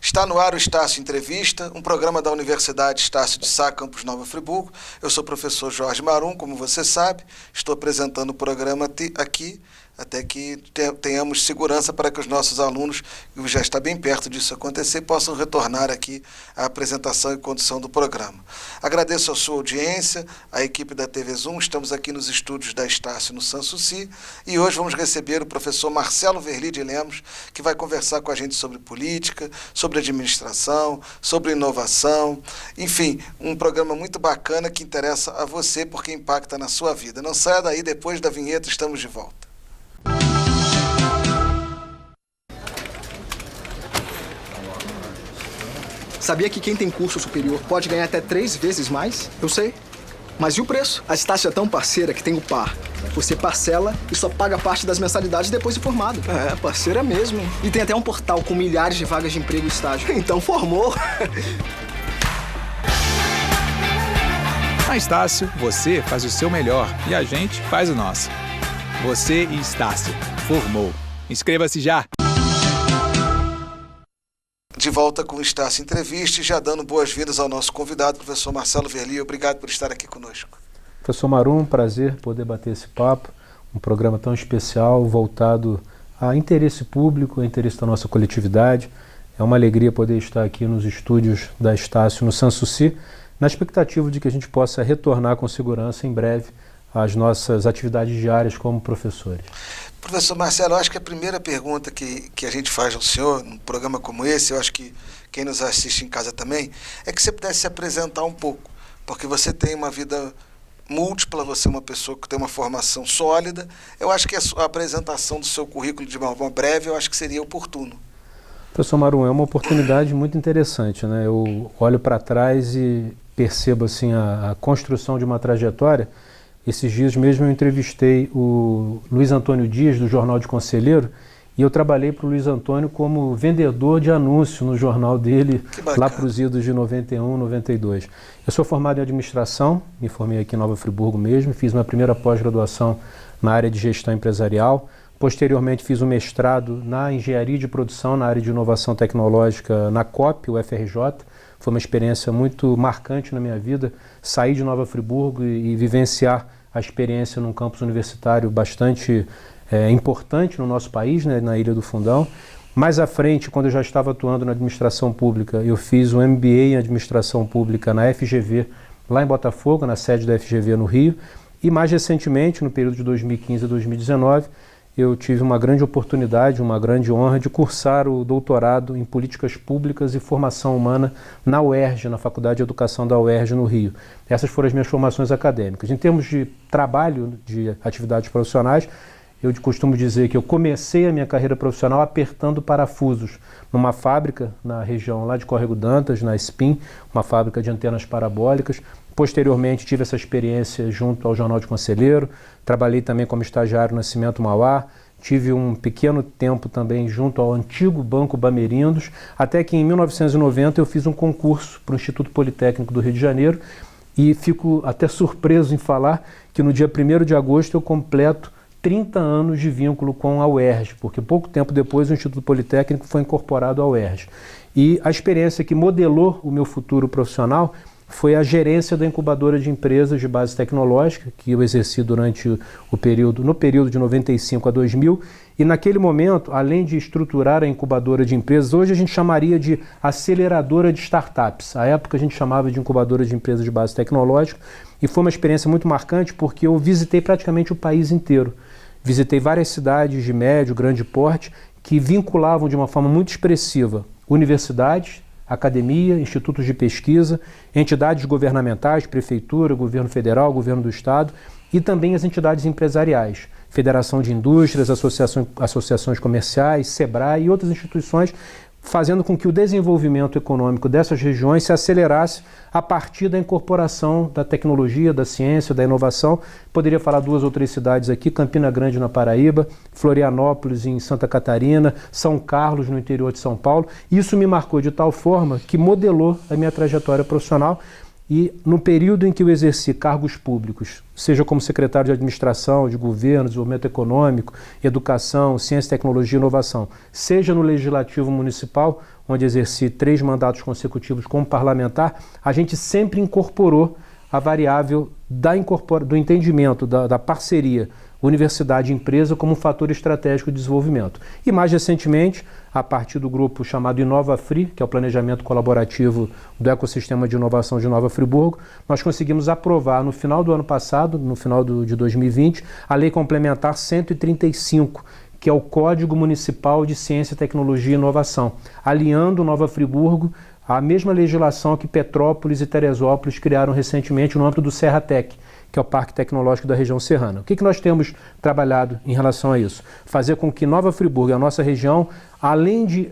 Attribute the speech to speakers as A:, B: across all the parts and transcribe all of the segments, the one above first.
A: Está no ar o Estácio Entrevista, um programa da Universidade Estácio de Sá, Campus Nova Friburgo. Eu sou o professor Jorge Marum, como você sabe. Estou apresentando o programa aqui, até que tenhamos segurança para que os nossos alunos, que já está bem perto disso acontecer, possam retornar aqui à apresentação e condução do programa. Agradeço a sua audiência, a equipe da TV Zoom. Estamos aqui nos estúdios da Estácio, no Sanssouci, e hoje vamos receber o professor Marcelo Verli de Lemos, que vai conversar com a gente sobre política, sobre administração, sobre inovação, enfim, um programa muito bacana que interessa a você porque impacta na sua vida. Não saia daí, depois da vinheta estamos de volta.
B: Sabia que quem tem curso superior pode ganhar até 3 vezes mais? Eu sei. Mas e o preço? A Estácio é tão parceira que tem o PAR. Você parcela e só paga parte das mensalidades depois de formado. É, parceira mesmo. E tem até um portal com milhares de vagas de emprego e estágio. Então formou.
C: Na Estácio, você faz o seu melhor e a gente faz o nosso. Você e Estácio. Formou. Inscreva-se já!
A: De volta com o Estácio Entrevista e já dando boas-vindas ao nosso convidado, professor Marcelo Verli. Obrigado por estar aqui conosco.
D: Professor Marum, um prazer poder bater esse papo. Um programa tão especial, voltado a interesse público, a interesse da nossa coletividade. É uma alegria poder estar aqui nos estúdios da Estácio, no Sanssouci, na expectativa de que a gente possa retornar com segurança em breve às nossas atividades diárias como professores.
A: Professor Marcelo, eu acho que a primeira pergunta que a gente faz ao senhor, num programa como esse, eu acho que quem nos assiste em casa também, é que você pudesse se apresentar um pouco, porque você tem uma vida múltipla, você é uma pessoa que tem uma formação sólida. Eu acho que a apresentação do seu currículo de uma breve, eu acho que seria oportuno.
D: Professor Marum, é uma oportunidade muito interessante, né? Eu olho para trás e percebo assim, a construção de uma trajetória. Esses dias mesmo eu entrevistei o Luiz Antônio Dias, do Jornal de Conselheiro, e eu trabalhei para o Luiz Antônio como vendedor de anúncio no jornal dele, lá para os idos de 91, 92. Eu sou formado em administração, me formei aqui em Nova Friburgo mesmo, fiz minha primeira pós-graduação na área de gestão empresarial, posteriormente fiz um mestrado na engenharia de produção, na área de inovação tecnológica, na COP, o FRJ. Foi uma experiência muito marcante na minha vida, sair de Nova Friburgo e vivenciar a experiência num campus universitário bastante importante no nosso país, né, na Ilha do Fundão. Mais à frente, quando eu já estava atuando na administração pública, eu fiz um MBA em administração pública na FGV, lá em Botafogo, na sede da FGV no Rio. E mais recentemente, no período de 2015 a 2019, eu tive uma grande oportunidade, uma grande honra de cursar o doutorado em Políticas Públicas e Formação Humana na UERJ, na Faculdade de Educação da UERJ no Rio. Essas foram as minhas formações acadêmicas. Em termos de trabalho, de atividades profissionais, eu costumo dizer que eu comecei a minha carreira profissional apertando parafusos numa fábrica na região lá de Córrego d'Antas, na SPIN, uma fábrica de antenas parabólicas. Posteriormente tive essa experiência junto ao Jornal de Conselheiro, trabalhei também como estagiário no Nascimento Mauá, tive um pequeno tempo também junto ao antigo Banco Bamerindos, até que em 1990 eu fiz um concurso para o Instituto Politécnico do Rio de Janeiro e fico até surpreso em falar que no dia 1º de agosto eu completo 30 anos de vínculo com a UERJ, porque pouco tempo depois o Instituto Politécnico foi incorporado à UERJ. E a experiência que modelou o meu futuro profissional foi a gerência da incubadora de empresas de base tecnológica, que eu exerci durante no período de 95 a 2000, e naquele momento, além de estruturar a incubadora de empresas, hoje a gente chamaria de aceleradora de startups. À época a gente chamava de incubadora de empresas de base tecnológica, e foi uma experiência muito marcante porque eu visitei praticamente o país inteiro. Visitei várias cidades de médio, grande porte, que vinculavam de uma forma muito expressiva universidades, academia, institutos de pesquisa, entidades governamentais, prefeitura, governo federal, governo do estado e também as entidades empresariais, Federação de Indústrias, associações comerciais, SEBRAE e outras instituições fazendo com que o desenvolvimento econômico dessas regiões se acelerasse a partir da incorporação da tecnologia, da ciência, da inovação. Poderia falar 2 ou 3 cidades aqui: Campina Grande, na Paraíba, Florianópolis, em Santa Catarina, São Carlos, no interior de São Paulo. Isso me marcou de tal forma que modelou a minha trajetória profissional. E no período em que eu exerci cargos públicos, seja como secretário de administração, de governo, desenvolvimento econômico, educação, ciência, tecnologia e inovação, seja no legislativo municipal, onde exerci 3 mandatos consecutivos como parlamentar, a gente sempre incorporou a variável do entendimento, da parceria universidade e empresa como um fator estratégico de desenvolvimento. E mais recentemente, a partir do grupo chamado InovaFri, que é o planejamento colaborativo do ecossistema de inovação de Nova Friburgo, nós conseguimos aprovar no final do ano passado, no final de 2020, a Lei Complementar 135, que é o Código Municipal de Ciência, Tecnologia e Inovação, alinhando Nova Friburgo à mesma legislação que Petrópolis e Teresópolis criaram recentemente no âmbito do Serratec, que é o Parque Tecnológico da região serrana. O que nós temos trabalhado em relação a isso? Fazer com que Nova Friburgo, a nossa região, além de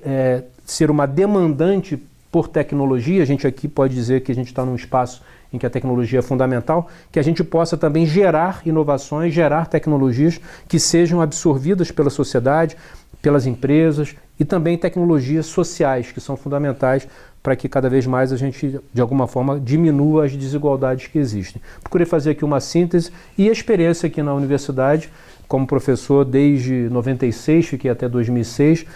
D: ser uma demandante por tecnologia, a gente aqui pode dizer que a gente está num espaço em que a tecnologia é fundamental, que a gente possa também gerar inovações, gerar tecnologias que sejam absorvidas pela sociedade, pelas empresas e também tecnologias sociais, que são fundamentais para que cada vez mais a gente, de alguma forma, diminua as desigualdades que existem. Procurei fazer aqui uma síntese e a experiência aqui na universidade, como professor desde 96, fiquei até 2006,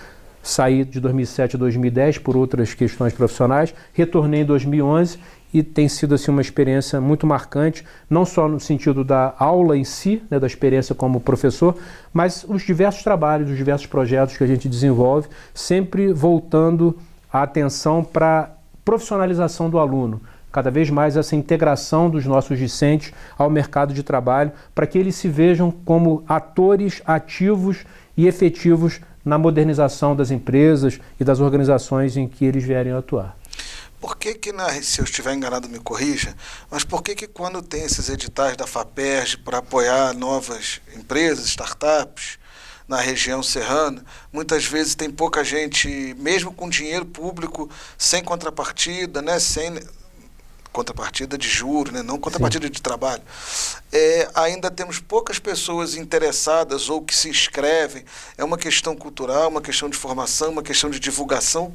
D: saí de 2007 a 2010 por outras questões profissionais, retornei em 2011 e tem sido assim, uma experiência muito marcante, não só no sentido da aula em si, né, da experiência como professor, mas os diversos trabalhos, os diversos projetos que a gente desenvolve, sempre voltando a atenção para a profissionalização do aluno, cada vez mais essa integração dos nossos discentes ao mercado de trabalho, para que eles se vejam como atores ativos e efetivos na modernização das empresas e das organizações em que eles vierem a atuar.
A: Por que se eu estiver enganado me corrija, mas por que quando tem esses editais da FAPERJ para apoiar novas empresas, startups, na região serrana, muitas vezes tem pouca gente, mesmo com dinheiro público, sem contrapartida, né? Sem contrapartida de juros, né? Não contrapartida de trabalho. Ainda temos poucas pessoas interessadas ou que se inscrevem. É uma questão cultural, uma questão de formação, uma questão de divulgação.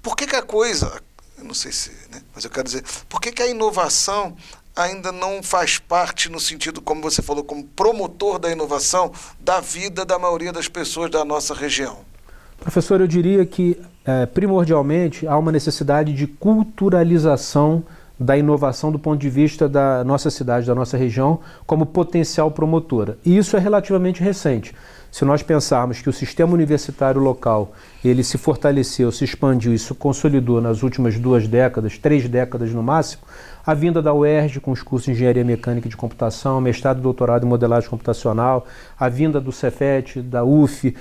A: Por que a coisa, eu não sei se, né? Mas eu quero dizer, por que a inovação ainda não faz parte, no sentido, como você falou, como promotor da inovação, da vida da maioria das pessoas da nossa região?
D: Professor, eu diria que, primordialmente, há uma necessidade de culturalização da inovação do ponto de vista da nossa cidade, da nossa região, como potencial promotora. E isso é relativamente recente. Se nós pensarmos que o sistema universitário local, ele se fortaleceu, se expandiu e se consolidou nas últimas 2 décadas, 3 décadas no máximo, a vinda da UERJ com os cursos de Engenharia Mecânica e de Computação, mestrado e doutorado em Modelagem Computacional, a vinda do Cefet, da UF,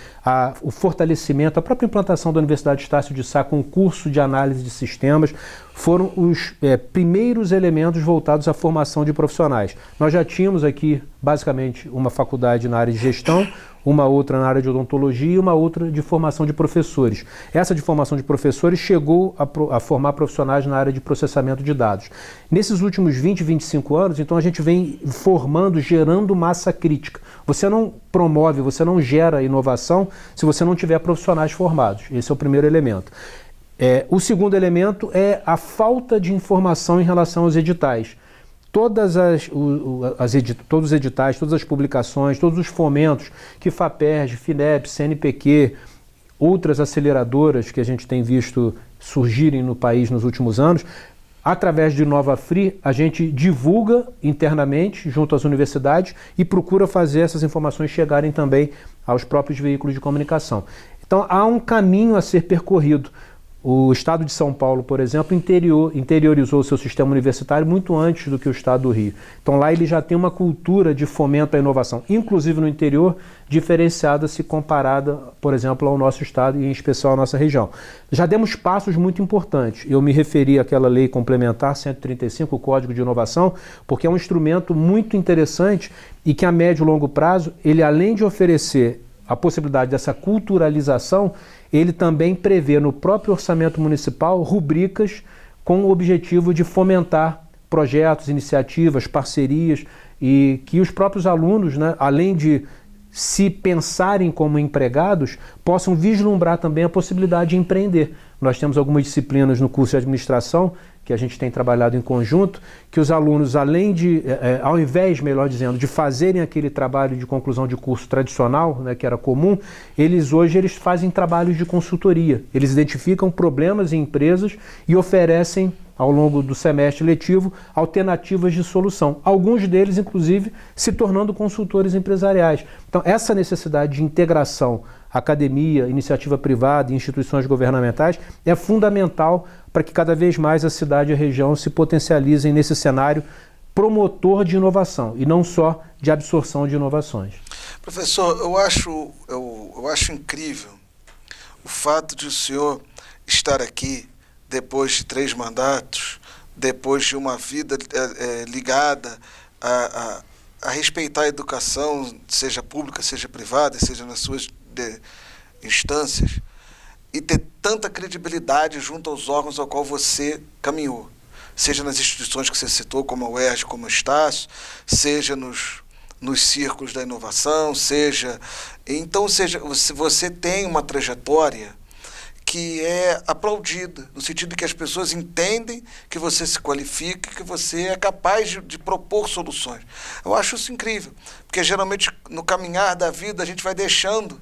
D: o fortalecimento, a própria implantação da Universidade Estácio de Sá com o curso de análise de sistemas, foram os primeiros elementos voltados à formação de profissionais. Nós já tínhamos aqui, basicamente, uma faculdade na área de gestão, uma outra na área de odontologia e uma outra de formação de professores. Essa de formação de professores chegou a formar profissionais na área de processamento de dados. Nesses últimos 20, 25 anos, então a gente vem formando, gerando massa crítica. Você não promove, você não gera inovação se você não tiver profissionais formados. Esse é o primeiro elemento. O segundo elemento é a falta de informação em relação aos editais. Todos os editais, todas as publicações, todos os fomentos que FAPERJ, FINEP, CNPq, outras aceleradoras que a gente tem visto surgirem no país nos últimos anos, através de InovaFri, a gente divulga internamente junto às universidades e procura fazer essas informações chegarem também aos próprios veículos de comunicação. Então há um caminho a ser percorrido. O Estado de São Paulo, por exemplo, interiorizou o seu sistema universitário muito antes do que o Estado do Rio. Então lá ele já tem uma cultura de fomento à inovação, inclusive no interior, diferenciada se comparada, por exemplo, ao nosso Estado e em especial à nossa região. Já demos passos muito importantes. Eu me referi àquela lei complementar 135, o Código de Inovação, porque é um instrumento muito interessante e que a médio e longo prazo, ele além de oferecer a possibilidade dessa culturalização, ele também prevê no próprio orçamento municipal rubricas com o objetivo de fomentar projetos, iniciativas, parcerias, e que os próprios alunos, né, além de se pensarem como empregados, possam vislumbrar também a possibilidade de empreender. Nós temos algumas disciplinas no curso de administração, que a gente tem trabalhado em conjunto, que os alunos, além de, ao invés, melhor dizendo, de fazerem aquele trabalho de conclusão de curso tradicional, né, que era comum, hoje eles fazem trabalhos de consultoria. Eles identificam problemas em empresas e oferecem, ao longo do semestre letivo, alternativas de solução. Alguns deles, inclusive, se tornando consultores empresariais. Então, essa necessidade de integração, academia, iniciativa privada e instituições governamentais é fundamental para que cada vez mais a cidade e a região se potencializem nesse cenário promotor de inovação e não só de absorção de inovações.
A: Professor, eu acho incrível o fato de o senhor estar aqui depois de 3 mandatos, depois de uma vida ligada a respeitar a educação, seja pública, seja privada, seja nas suas instâncias, e ter tanta credibilidade junto aos órgãos ao qual você caminhou, seja nas instituições que você citou, como a UERJ, como o Estácio, seja nos círculos da inovação, Então, você tem uma trajetória que é aplaudida, no sentido de que as pessoas entendem que você se qualifica, que você é capaz de propor soluções. Eu acho isso incrível, porque geralmente no caminhar da vida a gente vai deixando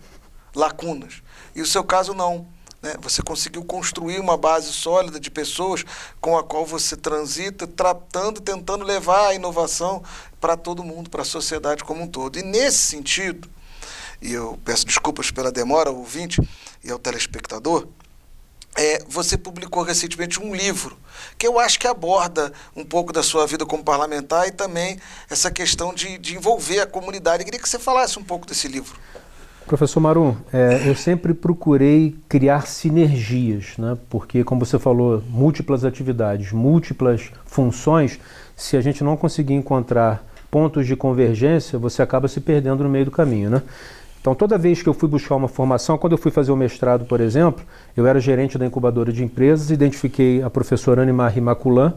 A: lacunas, e o seu caso não, né? Você conseguiu construir uma base sólida de pessoas com a qual você transita, tentando levar a inovação para todo mundo, para a sociedade como um todo. E nesse sentido, e eu peço desculpas pela demora ao ouvinte e ao telespectador, você publicou recentemente um livro que eu acho que aborda um pouco da sua vida como parlamentar e também essa questão de envolver a comunidade. Eu queria que você falasse um pouco desse livro.
D: Professor Marum, eu sempre procurei criar sinergias, né? Porque, como você falou, múltiplas atividades, múltiplas funções, se a gente não conseguir encontrar pontos de convergência, você acaba se perdendo no meio do caminho, né? Então, toda vez que eu fui buscar uma formação, quando eu fui fazer o mestrado, por exemplo, eu era gerente da incubadora de empresas, identifiquei a professora Anne-Marie Maculan.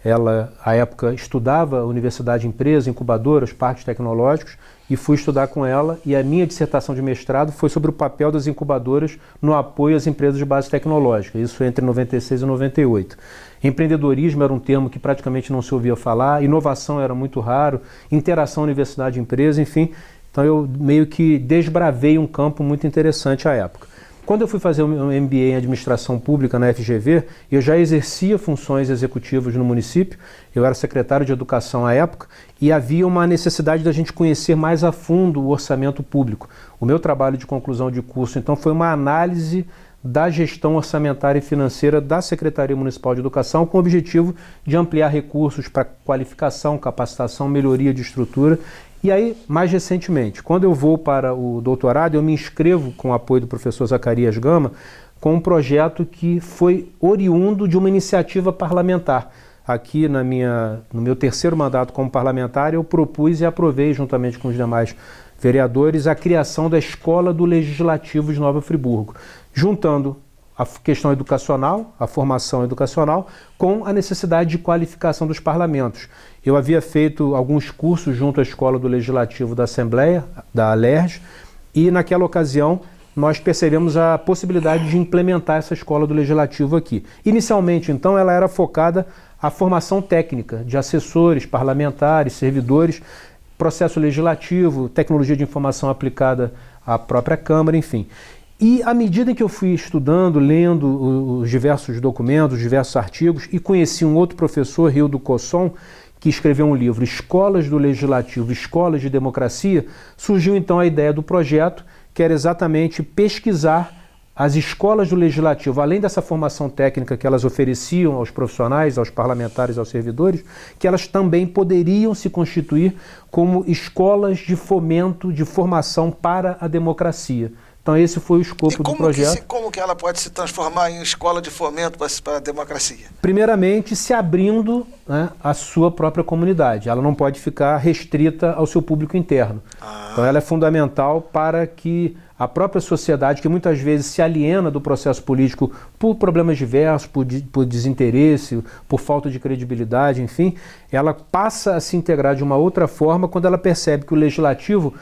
D: Ela, à época, estudava Universidade de Empresas, incubadoras, parques tecnológicos, e fui estudar com ela, e a minha dissertação de mestrado foi sobre o papel das incubadoras no apoio às empresas de base tecnológica, isso entre 96 e 98. Empreendedorismo era um termo que praticamente não se ouvia falar, inovação era muito raro, interação universidade-empresa, enfim. Então eu meio que desbravei um campo muito interessante à época. Quando eu fui fazer o meu MBA em Administração Pública na FGV, eu já exercia funções executivas no município, eu era secretário de Educação à época, e havia uma necessidade da gente conhecer mais a fundo o orçamento público. O meu trabalho de conclusão de curso, então, foi uma análise da gestão orçamentária e financeira da Secretaria Municipal de Educação, com o objetivo de ampliar recursos para qualificação, capacitação, melhoria de estrutura. E aí, mais recentemente, quando eu vou para o doutorado, eu me inscrevo com o apoio do professor Zacarias Gama com um projeto que foi oriundo de uma iniciativa parlamentar. Aqui no meu 3º mandato como parlamentar, eu propus e aprovei, juntamente com os demais vereadores, a criação da Escola do Legislativo de Nova Friburgo, juntando a questão educacional, a formação educacional, com a necessidade de qualificação dos parlamentos. Eu havia feito alguns cursos junto à Escola do Legislativo da Assembleia, da ALERJ, e naquela ocasião nós percebemos a possibilidade de implementar essa Escola do Legislativo aqui. Inicialmente, então, ela era focada à formação técnica de assessores, parlamentares, servidores, processo legislativo, tecnologia de informação aplicada à própria Câmara, enfim. E à medida que eu fui estudando, lendo os diversos documentos, os diversos artigos, e conheci um outro professor, Rildo Cosson, que escreveu um livro, Escolas do Legislativo, Escolas de Democracia, surgiu então a ideia do projeto, que era exatamente pesquisar as escolas do Legislativo, além dessa formação técnica que elas ofereciam aos profissionais, aos parlamentares, aos servidores, que elas também poderiam se constituir como escolas de fomento, de formação para a democracia. Então esse foi o escopo do projeto.
A: Como que ela pode se transformar em escola de fomento para a democracia?
D: Primeiramente, se abrindo, né, à sua própria comunidade. Ela não pode ficar restrita ao seu público interno. Então ela é fundamental para que a própria sociedade, que muitas vezes se aliena do processo político por problemas diversos, por desinteresse, por falta de credibilidade, enfim, ela passa a se integrar de uma outra forma quando ela percebe que o legislativo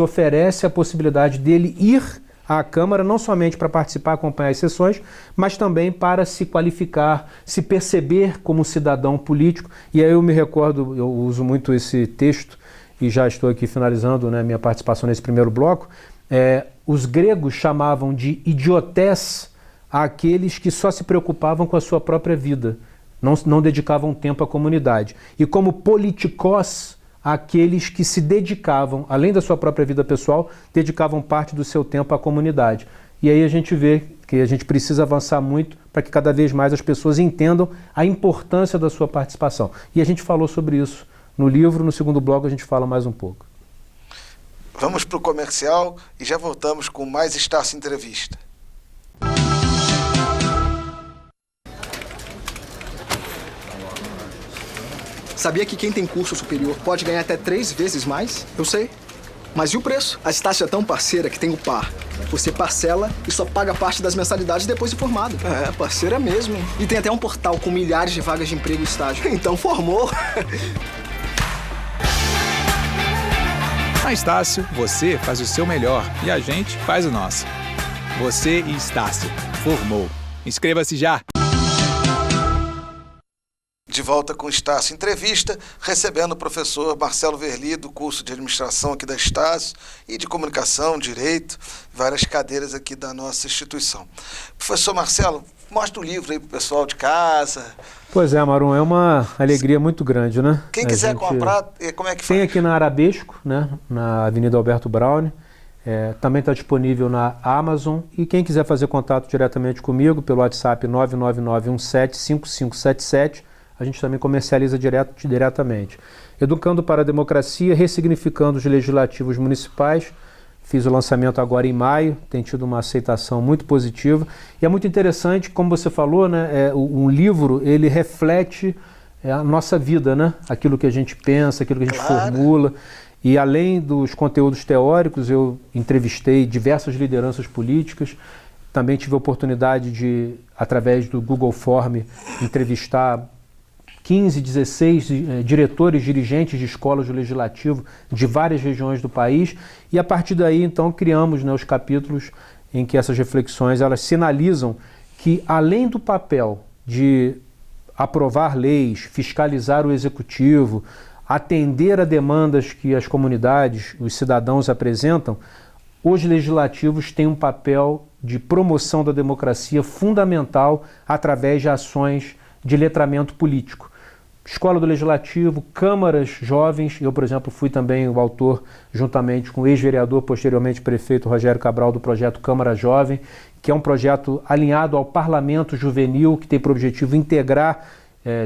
D: oferece a possibilidade dele ir à Câmara não somente para participar, acompanhar as sessões, mas também para se qualificar, se perceber como cidadão político. E aí eu me recordo, eu uso muito esse texto, e já estou aqui finalizando, né, minha participação nesse primeiro bloco, os gregos chamavam de idiotés àqueles que só se preocupavam com a sua própria vida, não dedicavam tempo à comunidade. E como politikos, àqueles que se dedicavam, além da sua própria vida pessoal, dedicavam parte do seu tempo à comunidade. E aí a gente vê que a gente precisa avançar muito para que cada vez mais as pessoas entendam a importância da sua participação. E a gente falou sobre isso no livro, no segundo bloco a gente fala mais um pouco.
A: Vamos para o comercial e já voltamos com mais Estácio Entrevista.
B: Sabia que quem tem curso superior pode ganhar até 3 vezes mais? Eu sei. Mas e o preço? A Estácio é tão parceira que tem o par. Você parcela e só paga parte das mensalidades depois de formado. É, parceira mesmo. E tem até um portal com milhares de vagas de emprego e estágio. Então formou.
C: Na Estácio, você faz o seu melhor e a gente faz o nosso. Você e Estácio. Formou. Inscreva-se já!
A: De volta com Estácio Entrevista, recebendo o professor Marcelo Verli, do curso de administração aqui da Estácio e de comunicação, direito, várias cadeiras aqui da nossa instituição. Professor Marcelo, mostra o livro aí para o pessoal de casa.
D: Pois é, Marum, é uma alegria muito grande, né?
A: Quem quiser comprar, como é que faz?
D: Tem aqui na Arabesco, né? Na Avenida Alberto Braune. Também está disponível na Amazon. E quem quiser fazer contato diretamente comigo pelo WhatsApp 999175577, a gente também comercializa diretamente. Educando para a Democracia, ressignificando os legislativos municipais. Fiz o lançamento agora em maio, tem tido uma aceitação muito positiva. E é muito interessante, como você falou, né, um livro, ele reflete a nossa vida, né? Aquilo que a gente pensa, aquilo que a gente formula. E além dos conteúdos teóricos, eu entrevistei diversas lideranças políticas. Também tive a oportunidade de, através do Google Form, entrevistar 15, 16 diretores, dirigentes de escolas do Legislativo de várias regiões do país, e a partir daí, então, criamos, né, os capítulos em que essas reflexões elas sinalizam que, além do papel de aprovar leis, fiscalizar o Executivo, atender a demandas que as comunidades, os cidadãos apresentam, os legislativos têm um papel de promoção da democracia fundamental através de ações de letramento político. Escola do Legislativo, câmaras jovens, eu, por exemplo, fui também o autor, juntamente com o ex-vereador, posteriormente prefeito Rogério Cabral, do projeto Câmara Jovem, que é um projeto alinhado ao Parlamento Juvenil, que tem por objetivo integrar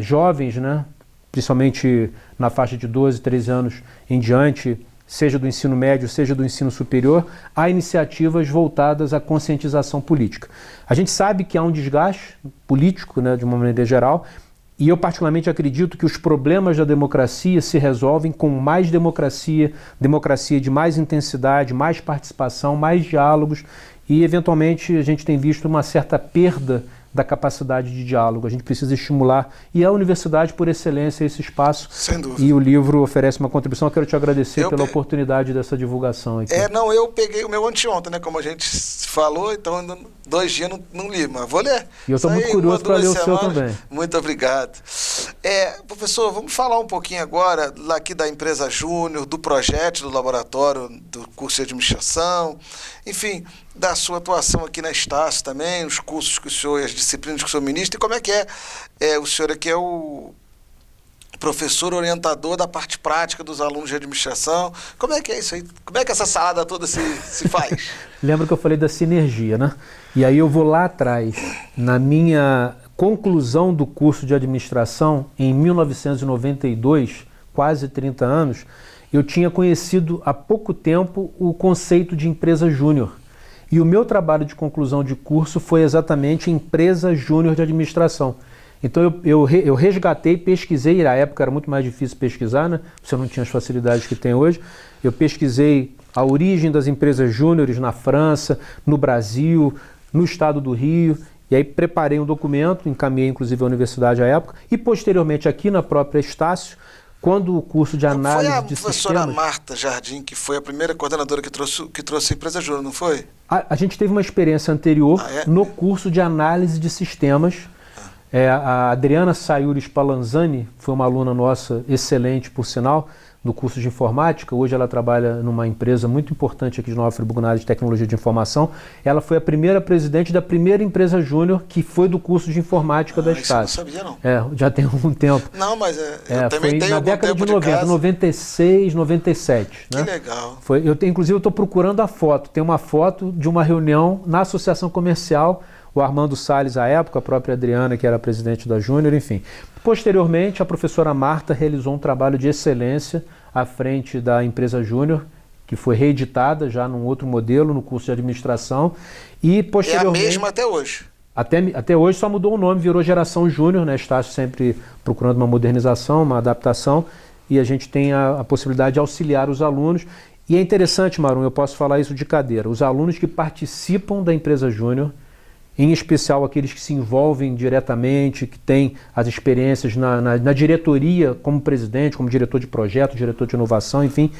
D: jovens, né, principalmente na faixa de 12, 13 anos em diante, seja do ensino médio, seja do ensino superior, a iniciativas voltadas à conscientização política. A gente sabe que há um desgaste político, né, de uma maneira geral, e eu particularmente acredito que os problemas da democracia se resolvem com mais democracia, democracia de mais intensidade, mais participação, mais diálogos, e eventualmente a gente tem visto uma certa perda da capacidade de diálogo. A gente precisa estimular, e a universidade, por excelência, esse espaço.
A: Sem dúvida.
D: E o livro oferece uma contribuição. Eu quero te agradecer pela oportunidade dessa divulgação aqui.
A: Eu peguei o meu anteontem, né? Como a gente falou, então ainda 2 dias não li, mas vou ler.
D: E eu estou muito curioso para ler o seu também.
A: Muito obrigado. Professor, vamos falar um pouquinho agora lá aqui da empresa Júnior, do projeto do laboratório do curso de administração, enfim, da sua atuação aqui na Estácio também, os cursos que o senhor e as disciplinas que o senhor ministra, e como é que o senhor aqui é o professor orientador da parte prática dos alunos de administração. Como é que é isso aí? Como é que essa salada toda se faz?
D: Lembra que eu falei da sinergia, né? E aí eu vou lá atrás, na minha conclusão do curso de administração, em 1992, quase 30 anos, eu tinha conhecido há pouco tempo o conceito de empresa júnior. E o meu trabalho de conclusão de curso foi exatamente empresa júnior de administração. Então eu resgatei, pesquisei, na época era muito mais difícil pesquisar, né? Você não tinha as facilidades que tem hoje. Eu pesquisei a origem das empresas júniores na França, no Brasil, no estado do Rio, e aí preparei um documento, encaminhei inclusive à universidade à época, e posteriormente aqui na própria Estácio, quando o curso de análise de sistemas...
A: Foi a professora Marta Jardim, que foi a primeira coordenadora que trouxe a empresa júnior, não foi?
D: A gente teve uma experiência anterior no curso de análise de sistemas. A Adriana Sayuri Spallanzani foi uma aluna nossa, excelente por sinal, no curso de informática. Hoje ela trabalha numa empresa muito importante aqui de Nova Friburgo na área de tecnologia de informação. Ela foi a primeira presidente da primeira empresa júnior que foi do curso de informática da Estácio.
A: Eu não sabia, não.
D: Já tem algum tempo.
A: Não, mas eu também tenho
D: na
A: algum
D: década
A: tempo
D: de 90,
A: casa.
D: 96, 97.
A: Que
D: né?
A: legal.
D: Inclusive eu estou procurando a foto. Tem uma foto de uma reunião na Associação Comercial, o Armando Salles à época, a própria Adriana, que era presidente da Júnior, enfim. Posteriormente, a professora Marta realizou um trabalho de excelência à frente da empresa Júnior, que foi reeditada já num outro modelo, no curso de administração. E posteriormente...
A: É a mesma até hoje.
D: Até hoje só mudou o nome, virou Geração Júnior, né? Estácio sempre procurando uma modernização, uma adaptação, e a gente tem a possibilidade de auxiliar os alunos. E é interessante, Marum, eu posso falar isso de cadeira, os alunos que participam da empresa Júnior, em especial aqueles que se envolvem diretamente, que têm as experiências na diretoria como presidente, como diretor de projeto, diretor de inovação, enfim,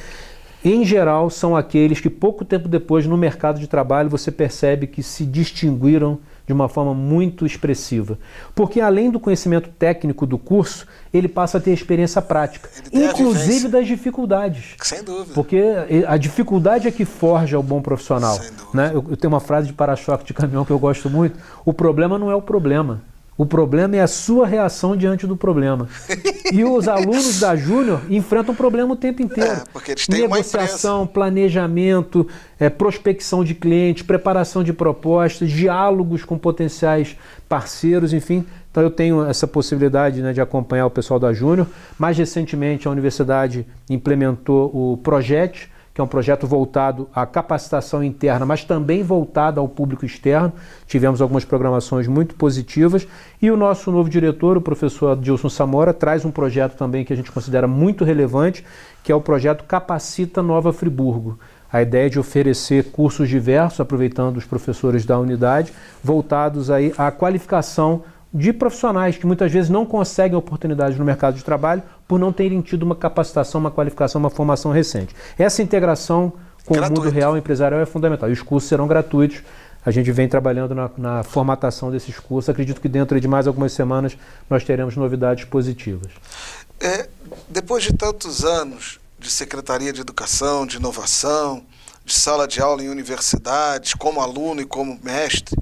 D: em geral são aqueles que pouco tempo depois no mercado de trabalho você percebe que se distinguiram de uma forma muito expressiva. Porque além do conhecimento técnico do curso, ele passa a ter experiência prática, inclusive das dificuldades.
A: Sem dúvida.
D: Porque a dificuldade é que forja o bom profissional.
A: Sem dúvida.
D: Né? Eu tenho uma frase de para-choque de caminhão que eu gosto muito. O problema não é o problema. O problema é a sua reação diante do problema. E os alunos da Júnior enfrentam o problema o tempo inteiro.
A: Porque eles têm
D: negociação, planejamento, prospecção de clientes, preparação de propostas, diálogos com potenciais parceiros, enfim. Então eu tenho essa possibilidade, né, de acompanhar o pessoal da Júnior. Mais recentemente a universidade implementou o Projet, que é um projeto voltado à capacitação interna, mas também voltado ao público externo. Tivemos algumas programações muito positivas. E o nosso novo diretor, o professor Adilson Samora, traz um projeto também que a gente considera muito relevante, que é o projeto Capacita Nova Friburgo. A ideia é de oferecer cursos diversos, aproveitando os professores da unidade, voltados aí à qualificação de profissionais que muitas vezes não conseguem oportunidades no mercado de trabalho por não terem tido uma capacitação, uma qualificação, uma formação recente. Essa integração com o mundo real empresarial é fundamental. E os cursos serão gratuitos. A gente vem trabalhando na formatação desses cursos. Acredito que dentro de mais algumas semanas nós teremos novidades positivas.
A: Depois de tantos anos de Secretaria de Educação, de Inovação, de sala de aula em universidades, como aluno e como mestre,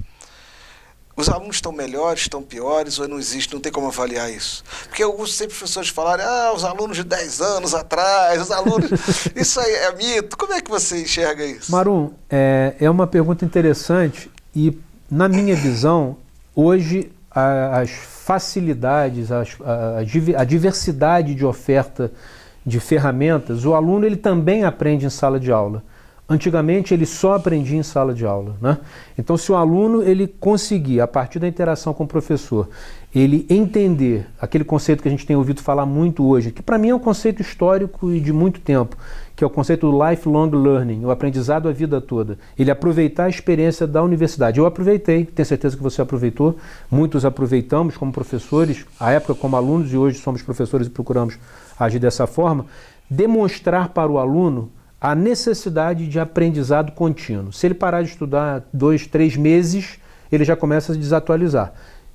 A: os alunos estão melhores, estão piores, ou não existe, não tem como avaliar isso? Porque eu ouço sempre professores falarem, os alunos de 10 anos atrás, os alunos... Isso aí é mito. Como é que você enxerga isso?
D: Marum, é uma pergunta interessante e, na minha visão, hoje as facilidades, a diversidade de oferta de ferramentas, o aluno ele também aprende em sala de aula. Antigamente ele só aprendia em sala de aula, né? Então se o aluno ele conseguir, a partir da interação com o professor, ele entender aquele conceito que a gente tem ouvido falar muito hoje, que para mim é um conceito histórico e de muito tempo, que é o conceito do lifelong learning, o aprendizado a vida toda. Ele aproveitar a experiência da universidade. Eu aproveitei, tenho certeza que você aproveitou, muitos aproveitamos como professores, à época como alunos e hoje somos professores e procuramos agir dessa forma, demonstrar para o aluno a necessidade de aprendizado contínuo. Se ele parar de estudar 2, 3 meses, ele já começa a se desatualizar.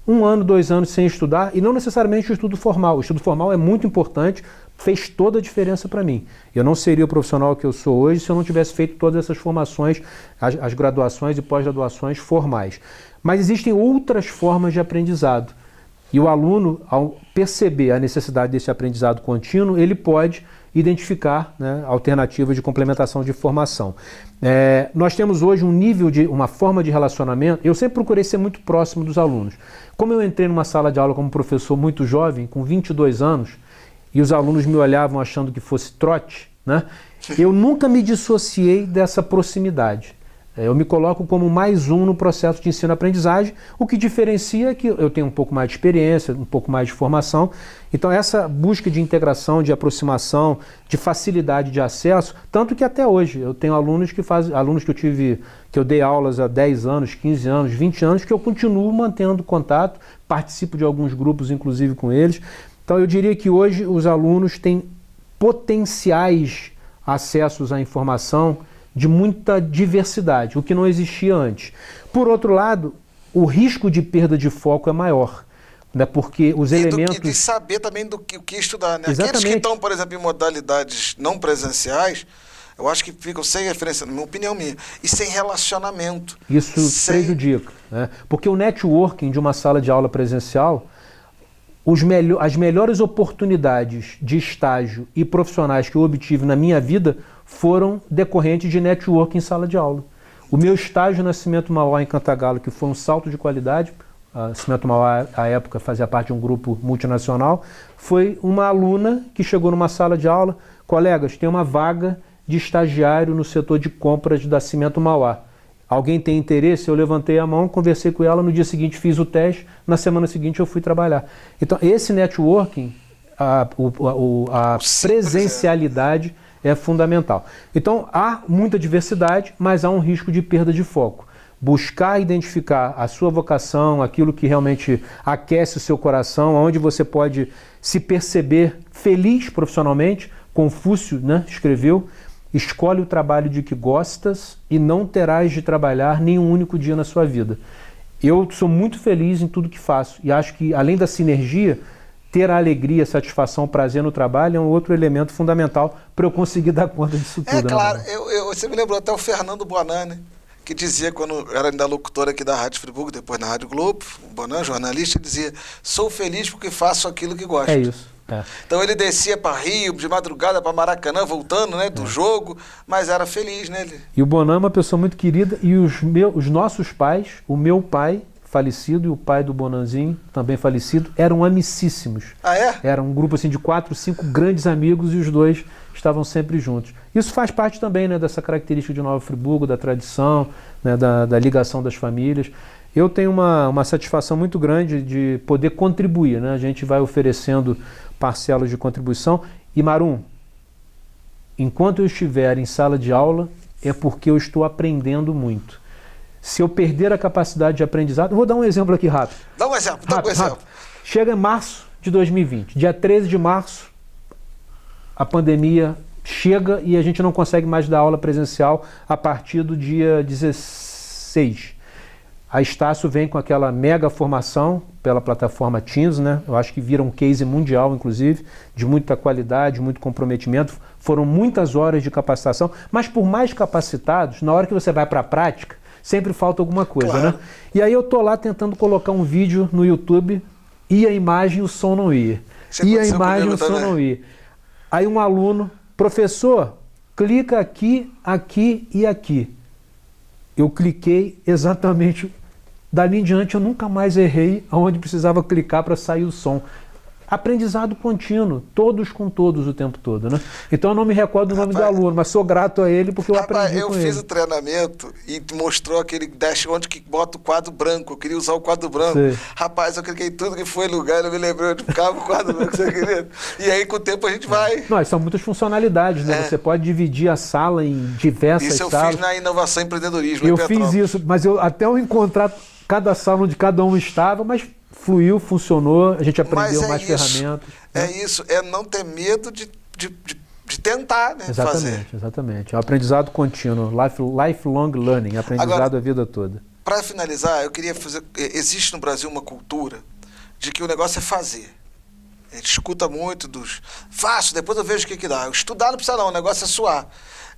D: 1 ano, 2 anos sem estudar, e não necessariamente o estudo formal. O estudo formal é muito importante, fez toda a diferença para mim. Eu não seria o profissional que eu sou hoje se eu não tivesse feito todas essas formações, as graduações e pós-graduações formais. Mas existem outras formas de aprendizado. E o aluno, ao perceber a necessidade desse aprendizado contínuo, ele pode identificar, né, alternativas de complementação de formação. Nós temos hoje uma forma de relacionamento. Eu sempre procurei ser muito próximo dos alunos. Como eu entrei numa sala de aula como professor muito jovem, com 22 anos, e os alunos me olhavam achando que fosse trote, né? Eu nunca me dissociei dessa proximidade. Eu me coloco como mais um no processo de ensino-aprendizagem. O que diferencia é que eu tenho um pouco mais de experiência, um pouco mais de formação. Então essa busca de integração, de aproximação, de facilidade de acesso, tanto que até hoje eu tenho alunos que eu dei aulas há 10 anos, 15 anos, 20 anos, que eu continuo mantendo contato, participo de alguns grupos, inclusive com eles. Então eu diria que hoje os alunos têm potenciais acessos à informação de muita diversidade, o que não existia antes. Por outro lado, o risco de perda de foco é maior, né, porque os elementos...
A: E de saber também do que estudar, né?
D: Exatamente.
A: Aqueles que estão, por exemplo, em modalidades não presenciais, eu acho que ficam sem referência, na minha opinião minha, e sem relacionamento.
D: Isso prejudica, né? Porque o networking de uma sala de aula presencial, as melhores oportunidades de estágio e profissionais que eu obtive na minha vida foram decorrentes de networking em sala de aula. O meu estágio na Cimento Mauá em Cantagalo, que foi um salto de qualidade, a Cimento Mauá, à época, fazia parte de um grupo multinacional, foi uma aluna que chegou numa sala de aula: colegas, tem uma vaga de estagiário no setor de compras da Cimento Mauá. Alguém tem interesse? Eu levantei a mão, conversei com ela, no dia seguinte fiz o teste, na semana seguinte eu fui trabalhar. Então, esse networking, a presencialidade é fundamental. Então, há muita diversidade, mas há um risco de perda de foco. Buscar identificar a sua vocação, aquilo que realmente aquece o seu coração, onde você pode se perceber feliz profissionalmente. Confúcio, né, escreveu: escolhe o trabalho de que gostas e não terás de trabalhar nenhum único dia na sua vida. Eu sou muito feliz em tudo que faço e acho que, além da sinergia, ter a alegria, a satisfação, o prazer no trabalho é um outro elemento fundamental para eu conseguir dar conta disso tudo.
A: É claro,
D: né?
A: você me lembrou até o Fernando Bonan, né, que dizia, quando era ainda locutor aqui da Rádio Friburgo, depois na Rádio Globo, o Bonan, jornalista, dizia: sou feliz porque faço aquilo que gosto.
D: É isso. É.
A: Então ele descia para Rio, de madrugada para Maracanã, voltando, né, do jogo, mas era feliz, né?
D: E o Bonan é uma pessoa muito querida, e os nossos pais, o meu pai falecido e o pai do Bonanzinho, também falecido, eram amicíssimos.
A: Ah, é?
D: Era um grupo assim de 4, 5 grandes amigos, e os dois estavam sempre juntos. Isso faz parte também, né, dessa característica de Nova Friburgo, da tradição, né, da ligação das famílias. Eu tenho uma satisfação muito grande de poder contribuir, né? A gente vai oferecendo parcelas de contribuição. E, Marum, enquanto eu estiver em sala de aula, é porque eu estou aprendendo muito. Se eu perder a capacidade de aprendizado... Vou dar um exemplo aqui rápido.
A: Dá um exemplo, dá um exemplo.
D: Chega em março de 2020, dia 13 de março, a pandemia chega e a gente não consegue mais dar aula presencial a partir do dia 16. A Estácio vem com aquela mega formação pela plataforma Teams, né? Eu acho que vira um case mundial, inclusive, de muita qualidade, muito comprometimento. Foram muitas horas de capacitação, mas por mais capacitados, na hora que você vai para a prática, sempre falta alguma coisa, claro, né? E aí eu tô lá tentando colocar um vídeo no YouTube, e a imagem e o som não ia. E a imagem e o som não ia. Aí um aluno: professor, clica aqui, aqui e aqui. Eu cliquei exatamente. Dali em diante eu nunca mais errei aonde precisava clicar para sair o som. Aprendizado contínuo, todos com todos o tempo todo, né? Então eu não me recordo o nome do aluno, mas sou grato a ele porque eu aprendi com ele.
A: Eu fiz o treinamento e mostrou aquele dash onde que bota o quadro branco. Eu queria usar o quadro branco. Sim. Rapaz, eu cliquei tudo que foi lugar, eu me lembrei onde ficava o quadro branco, você queria. E aí com o tempo a gente vai...
D: Não, são muitas funcionalidades, né? Você pode dividir a sala em diversas salas.
A: Isso eu fiz na Inovação e Empreendedorismo.
D: Eu fiz isso, mas até eu encontrar cada sala onde cada um estava, mas fluiu, funcionou, a gente aprendeu mais ferramentas.
A: É isso, é não ter medo de tentar, né?
D: Exatamente, exatamente. É um aprendizado contínuo, lifelong learning, aprendizado agora, a vida toda.
A: Para finalizar, eu queria fazer... Existe no Brasil uma cultura de que o negócio é fazer. A gente escuta muito dos... Faço, depois eu vejo o que dá. Estudar não precisa não, o negócio é suar.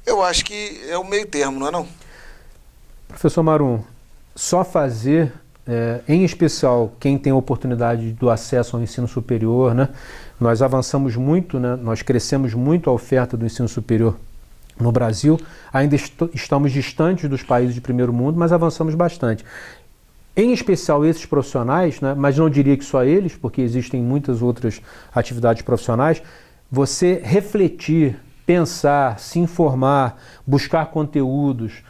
A: Eu acho que é o meio termo, não é não?
D: Professor Marum, só fazer... em especial quem tem a oportunidade do acesso ao ensino superior, né? Nós avançamos muito, né? Nós crescemos muito a oferta do ensino superior no Brasil. Ainda estamos distantes dos países de primeiro mundo, mas avançamos bastante. Em especial esses profissionais, né? Mas não diria que só eles, porque existem muitas outras atividades profissionais. Você refletir, pensar, se informar, buscar conteúdos,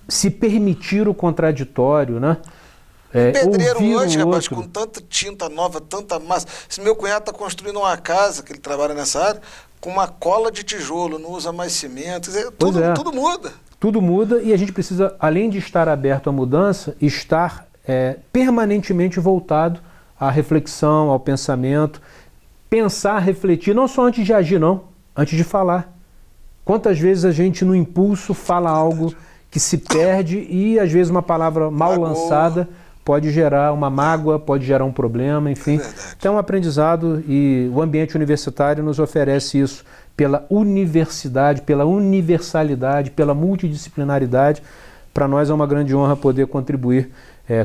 D: se permitir o contraditório, né?
A: Pedreiro hoje, rapaz,
D: outro.
A: com tanta tinta nova, tanta massa. Esse meu cunhado está construindo uma casa, que ele trabalha nessa área, com uma cola de tijolo, não usa mais cimento. Quer dizer, tudo muda.
D: Tudo muda e a gente precisa, além de estar aberto à mudança, estar permanentemente voltado à reflexão, ao pensamento, pensar, refletir, não só antes de agir, não, antes de falar. Quantas vezes a gente, no impulso, fala algo que se perde e, às vezes, uma palavra mal lançada pode gerar uma mágoa, pode gerar um problema, enfim. Então é um aprendizado e o ambiente universitário nos oferece isso pela universidade, pela universalidade, pela multidisciplinaridade. Para nós é uma grande honra poder contribuir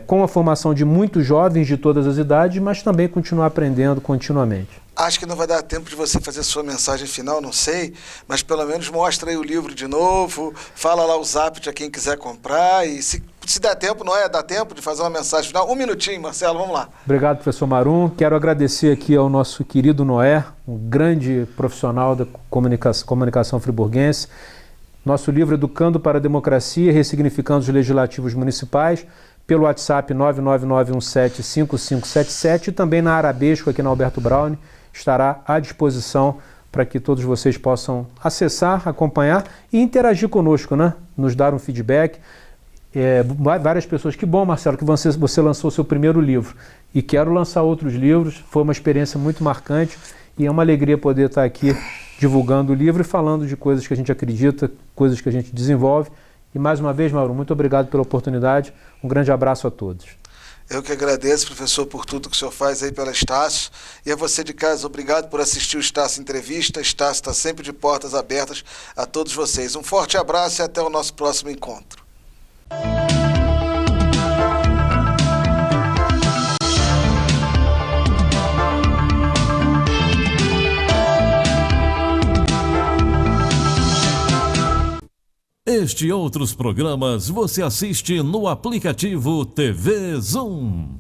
D: com a formação de muitos jovens de todas as idades, mas também continuar aprendendo continuamente.
A: Acho que não vai dar tempo de você fazer sua mensagem final, não sei, mas pelo menos mostra aí o livro de novo, fala lá o zap de quem quiser comprar e se der tempo, dá tempo de fazer uma mensagem final. Um minutinho, Marcelo, vamos lá.
D: Obrigado, professor Marum. Quero agradecer aqui ao nosso querido Noé, um grande profissional da comunicação friburguense. Nosso livro Educando para a Democracia, Ressignificando os Legislativos Municipais, pelo WhatsApp 999175577 e também na Arabesco, aqui na Alberto Braune, estará à disposição para que todos vocês possam acessar, acompanhar e interagir conosco, né? Nos dar um feedback. Várias pessoas, que bom, Marcelo, que você lançou o seu primeiro livro e quero lançar outros livros, foi uma experiência muito marcante e é uma alegria poder estar aqui divulgando o livro e falando de coisas que a gente acredita, coisas que a gente desenvolve. E mais uma vez, Mauro, muito obrigado pela oportunidade. Um grande abraço a todos.
A: Eu que agradeço, professor, por tudo que o senhor faz aí pela Estácio. E a você de casa, obrigado por assistir o Estácio Entrevista. Estácio está sempre de portas abertas a todos vocês. Um forte abraço e até o nosso próximo encontro.
E: Este e outros programas você assiste no aplicativo TV Zoom.